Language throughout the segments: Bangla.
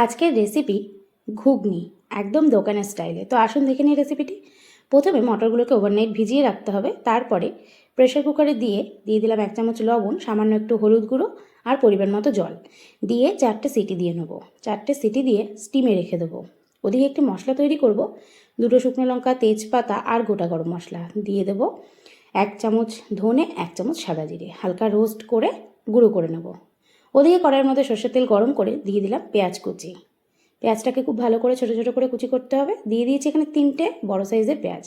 আজকের রেসিপি ঘুগনি, একদম দোকানের স্টাইলে। তো আসুন দেখে নিই রেসিপিটি। প্রথমে মটরগুলোকে ওভারনাইট ভিজিয়ে রাখতে হবে। তারপরে প্রেশার কুকারে দিয়ে দিলাম 1 চামচ লবণ, সামান্য একটু হলুদ গুঁড়ো আর পরিমাণ মতো জল দিয়ে 4টে সিটি দিয়ে নেবো। 4টে সিটি দিয়ে স্টিমে রেখে দেবো। ওদিকে একটি মশলা তৈরি করব। 2টো শুকনো লঙ্কা, তেজপাতা আর গোটা গরম মশলা দিয়ে দেবো। 1 চামচ ধনে, 1 চামচ সাদা জিরে হালকা রোস্ট করে গুঁড়ো করে নেব। ওদিকে কড়াইয়ের মধ্যে সর্ষের তেল গরম করে দিয়ে দিলাম পেঁয়াজ কুচি। পেঁয়াজটাকে খুব ভালো করে ছোটো ছোটো করে কুচি করতে হবে। দিয়ে দিয়েছি এখানে 3টে বড় সাইজের পেঁয়াজ।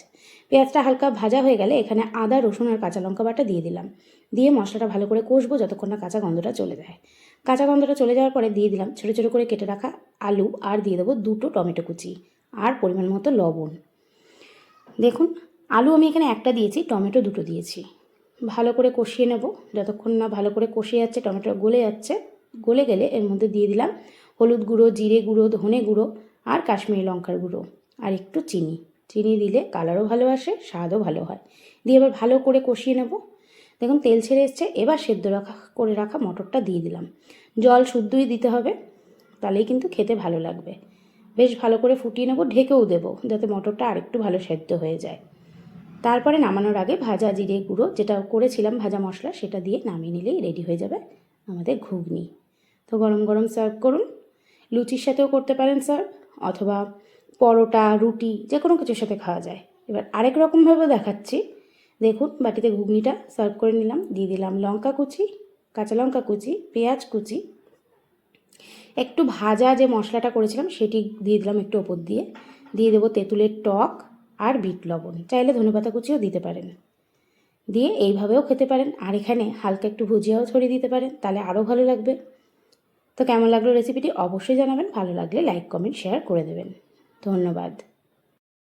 পেঁয়াজটা হালকা ভাজা হয়ে গেলে এখানে আদা, রসুন আর কাঁচা লঙ্কা বাটা দিয়ে দিলাম। দিয়ে মশলাটা ভালো করে কষবো যতক্ষণ না কাঁচা গন্ধটা চলে যায়। কাঁচা গন্ধটা চলে যাওয়ার পরে দিয়ে দিলাম ছোটো ছোটো করে কেটে রাখা আলু আর দিয়ে দেবো 2টো টমেটো কুচি আর পরিমাণ মতো লবণ। দেখুন, আলু আমি এখানে 1টা দিয়েছি, টমেটো 2টো দিয়েছি। ভালো করে কষিয়ে নেব যতক্ষণ না ভালো করে কষিয়ে যাচ্ছে, টমেটো গলে যাচ্ছে। গলে গেলে এর মধ্যে দিয়ে দিলাম হলুদ গুঁড়ো, জিরে গুঁড়ো, ধনে গুঁড়ো আর কাশ্মীরি লঙ্কার গুঁড়ো আর একটু চিনি। চিনি দিলে কালারও ভালো আসে, স্বাদও ভালো হয়। দিয়ে এবার ভালো করে কষিয়ে নেব। দেখুন তেল ছেড়ে এসছে। এবার সেদ্ধ করে রাখা মটরটা দিয়ে দিলাম। জল শুদ্ধই দিতে হবে, তাহলেই কিন্তু খেতে ভালো লাগবে। বেশ ভালো করে ফুটিয়ে নেব, ঢেকেও দেবো যাতে মটরটা আরেকটু ভালো সেদ্ধ হয়ে যায়। তারপরে নামানোর আগে ভাজা জিরে গুঁড়ো যেটা করেছিলাম, ভাজা মশলা, সেটা দিয়ে নামিয়ে নিলেই রেডি হয়ে যাবে আমাদের ঘুগনি। তো গরম গরম সার্ভ করুন। লুচির সাথেও করতে পারেন সার্ভ, অথবা পরোটা, রুটি, যে কোনো কিছুর সাথে খাওয়া যায়। এবার আরেক রকমভাবেও দেখাচ্ছি। দেখুন, বাটিতে ঘুগনিটা সার্ভ করে নিলাম। দিয়ে দিলাম লঙ্কা কুচি, কাঁচা লঙ্কা কুচি, পেঁয়াজ কুচি, একটু ভাজা যে মশলাটা করেছিলাম সেটি দিয়ে দিলাম একটু ওপর দিয়ে। দিয়ে দেবো তেঁতুলের টক আর বিট লবণ, চাইলে ধনেপাতা কুচিও দিতে পারেন। দিয়ে এইভাবেও খেতে পারেন। আর এখানে হালকা একটু ভুজিয়াও ছড়িয়ে দিতে পারেন, তাহলে আরও ভালো লাগবে। তো কেমন লাগলো রেসিপিটি অবশ্যই জানাবেন। ভালো লাগলে লাইক, কমেন্ট, শেয়ার করে দেবেন। ধন্যবাদ।